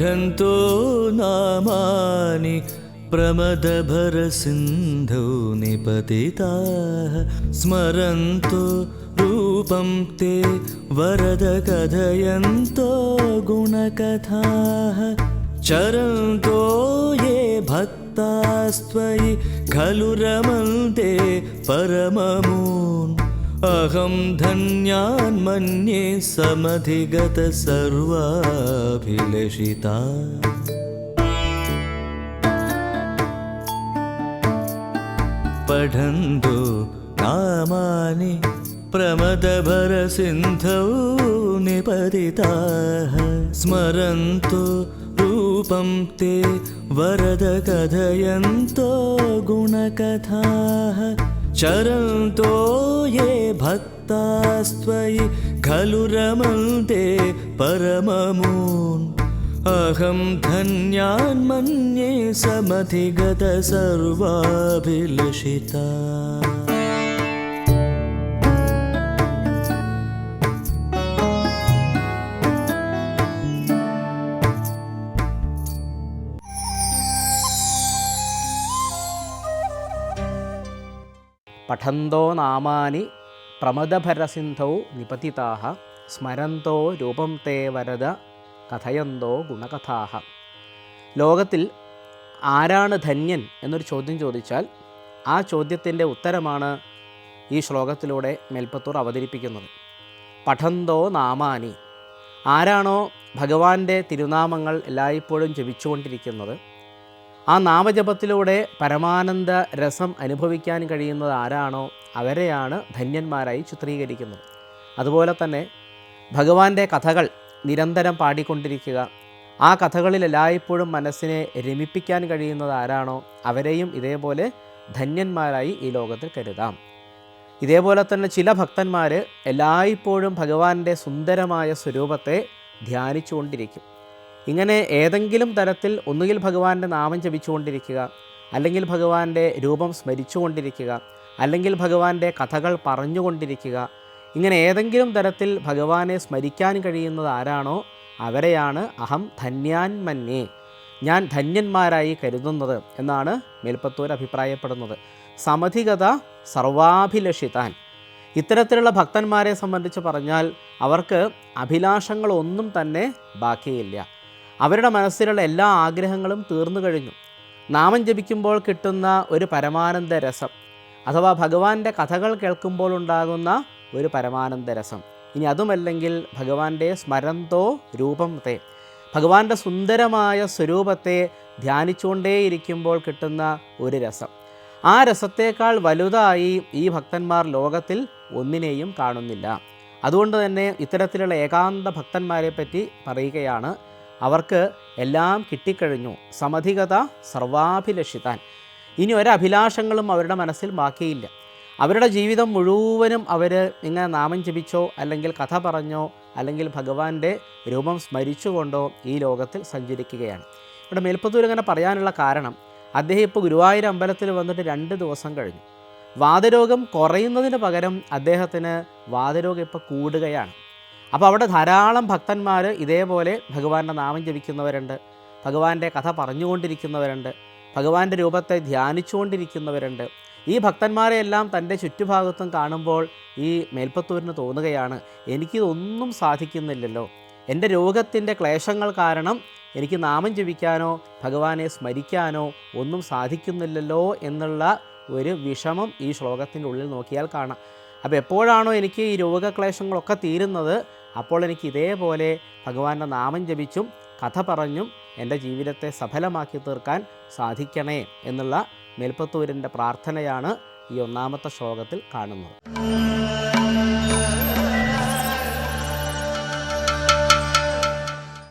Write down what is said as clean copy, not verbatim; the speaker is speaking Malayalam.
പഠന്തോ നാമാനി പ്രമദഭരസിന്ധൗ നിപതിതാഃ സ്മരന്തോ രൂപം തേ വരദ കഥയന്തോ ഗുണകഥാഃ ചരന്തോ യേ ഭക്താസ്ത്വയി ഖലു രമന്തെ പരമമൂൻ അഹം ധന്യാൻ മന്യേ സമധിഗത സർവാഭിലഷിതാ. പഠന്തോ നാമാനി പ്രമദഭരസിന്ധൗ നിപതിതാഃ സ്മരന്തോ രൂപം തേ വരദ കഥയന്തോ ഗുണകഥാഃ ചരന്തോ യേ ഭക്താസ്ത്വയി ഖലു രമന്തെ പരമമൂൻ അഹം ധന്യാൻ മന്യേ സമധിഗത സർവാഭിലഷിതാ. പഠന്തോ നാമാനി പ്രമദഭരസിന്ധൗ നിപതിതാഃ സ്മരന്തോ രൂപം തേ വരദ കഥയന്തോ ഗുണകഥാഃ. ലോകത്തിൽ ആരാണ് ധന്യൻ എന്നൊരു ചോദ്യം ചോദിച്ചാൽ ആ ചോദ്യത്തിൻ്റെ ഉത്തരമാണ് ഈ ശ്ലോകത്തിലൂടെ മേൽപ്പത്തൂർ അവതരിപ്പിക്കുന്നത്. പഠന്തോ നാമാനി, ആരാണോ ഭഗവാന്റെ തിരുനാമങ്ങൾ എല്ലായ്പ്പോഴും ജപിച്ചുകൊണ്ടിരിക്കുന്നത്, ആ നാമജപത്തിലൂടെ പരമാനന്ദ രസം അനുഭവിക്കാൻ കഴിയുന്നത് ആരാണോ അവരെയാണ് ധന്യന്മാരായി ചിത്രീകരിക്കുന്നത്. അതുപോലെ തന്നെ ഭഗവാന്റെ കഥകൾ നിരന്തരം പാടിക്കൊണ്ടിരിക്കുക, ആ കഥകളിൽ എല്ലായ്പ്പോഴും മനസ്സിനെ രമിപ്പിക്കാൻ കഴിയുന്നത് ആരാണോ അവരെയും ഇതേപോലെ ധന്യന്മാരായി ഈ ലോകത്തിൽ കരുതാം. ഇതേപോലെ തന്നെ ചില ഭക്തന്മാർ എല്ലായ്പ്പോഴും ഭഗവാന്റെ സുന്ദരമായ സ്വരൂപത്തെ ധ്യാനിച്ചുകൊണ്ടിരിക്കും. ഇങ്ങനെ ഏതെങ്കിലും തരത്തിൽ ഒന്നുകിൽ ഭഗവാന്റെ നാമം ജപിച്ചുകൊണ്ടിരിക്കുക, അല്ലെങ്കിൽ ഭഗവാന്റെ രൂപം സ്മരിച്ചുകൊണ്ടിരിക്കുക, അല്ലെങ്കിൽ ഭഗവാന്റെ കഥകൾ പറഞ്ഞുകൊണ്ടിരിക്കുക. ഇങ്ങനെ ഏതെങ്കിലും തരത്തിൽ ഭഗവാനെ സ്മരിക്കാൻ കഴിയുന്നത് ആരാണോ അവരെയാണ് അഹം ധന്യാൻ മന്യേ, ഞാൻ ധന്യന്മാരായി കരുതുന്നത് എന്നാണ് മേൽപ്പത്തൂർ അഭിപ്രായപ്പെടുന്നത്. സമധിഗത സർവാഭിലഷിതാൻ, ഇത്തരത്തിലുള്ള ഭക്തന്മാരെ സംബന്ധിച്ച് പറഞ്ഞാൽ അവർക്ക് അഭിലാഷങ്ങളൊന്നും തന്നെ ബാക്കിയില്ല. അവരുടെ മനസ്സിലുള്ള എല്ലാ ആഗ്രഹങ്ങളും തീർന്നു കഴിഞ്ഞു. നാമം ജപിക്കുമ്പോൾ കിട്ടുന്ന ഒരു പരമാനന്ദ രസം, അഥവാ ഭഗവാന്റെ കഥകൾ കേൾക്കുമ്പോൾ ഉണ്ടാകുന്ന ഒരു പരമാനന്ദ രസം, ഇനി അതുമല്ലെങ്കിൽ ഭഗവാന്റെ സ്മരന്തോ രൂപം തേ, ഭഗവാന്റെ സുന്ദരമായ സ്വരൂപത്തെ ധ്യാനിച്ചുകൊണ്ടേയിരിക്കുമ്പോൾ കിട്ടുന്ന ഒരു രസം, ആ രസത്തേക്കാൾ വലുതായി ഈ ഭക്തന്മാർ ലോകത്തിൽ ഒന്നിനെയും കാണുന്നില്ല. അതുകൊണ്ട് തന്നെ ഇത്തരത്തിലുള്ള ഏകാന്ത ഭക്തന്മാരെ പറ്റി പറയുകയാണ്, അവർക്ക് എല്ലാം കിട്ടിക്കഴിഞ്ഞു. സമധിഗത സർവാഭിലഷിതാൻ, ഇനി ഒരഭിലാഷങ്ങളും അവരുടെ മനസ്സിൽ ബാക്കിയില്ല. അവരുടെ ജീവിതം മുഴുവനും അവർ ഇങ്ങനെ നാമം ജപിച്ചോ അല്ലെങ്കിൽ കഥ പറഞ്ഞോ അല്ലെങ്കിൽ ഭഗവാന്റെ രൂപം സ്മരിച്ചുകൊണ്ടോ ഈ ലോകത്തിൽ സഞ്ചരിക്കുകയാണ്. ഇവിടെ മേൽപ്പത്തൂർ ഇങ്ങനെ പറയാനുള്ള കാരണം, അദ്ദേഹം ഇപ്പോൾ ഗുരുവായൂർ അമ്പലത്തിൽ വന്നിട്ട് 2 ദിവസം കഴിഞ്ഞു. വാതരോഗം കുറയുന്നതിന് പകരം അദ്ദേഹത്തിന് വാതരോഗം ഇപ്പോൾ കൂടുകയാണ്. അപ്പോൾ അവിടെ ധാരാളം ഭക്തന്മാർ ഇതേപോലെ ഭഗവാന്റെ നാമം ജപിക്കുന്നവരുണ്ട്, ഭഗവാന്റെ കഥ പറഞ്ഞുകൊണ്ടിരിക്കുന്നവരുണ്ട്, ഭഗവാന്റെ രൂപത്തെ ധ്യാനിച്ചുകൊണ്ടിരിക്കുന്നവരുണ്ട്. ഈ ഭക്തന്മാരെയെല്ലാം തൻ്റെ ചുറ്റുഭാഗത്തും കാണുമ്പോൾ ഈ മേൽപ്പത്തൂരിന് തോന്നുകയാണ്, എനിക്കിതൊന്നും സാധിക്കുന്നില്ലല്ലോ, എൻ്റെ രോഗത്തിൻ്റെ ക്ലേശങ്ങൾ കാരണം എനിക്ക് നാമം ജപിക്കാനോ ഭഗവാനെ സ്മരിക്കാനോ ഒന്നും സാധിക്കുന്നില്ലല്ലോ എന്നുള്ള ഒരു വിഷമം ഈ ശ്ലോകത്തിൻ്റെ ഉള്ളിൽ നോക്കിയാൽ കാണാം. അപ്പോൾ എപ്പോഴാണോ എനിക്ക് ഈ രോഗക്ലേശങ്ങളൊക്കെ തീരുന്നത്, അപ്പോൾ എനിക്ക് ഇതേപോലെ ഭഗവാന്റെ നാമം ജപിച്ചും കഥ പറഞ്ഞും എൻ്റെ ജീവിതത്തെ സഫലമാക്കി തീർക്കാൻ സാധിക്കണേ എന്നുള്ള മേൽപ്പത്തൂരിൻ്റെ പ്രാർത്ഥനയാണ് ഈ 1-ാമത്തെ ശ്ലോകത്തിൽ കാണുന്നത്.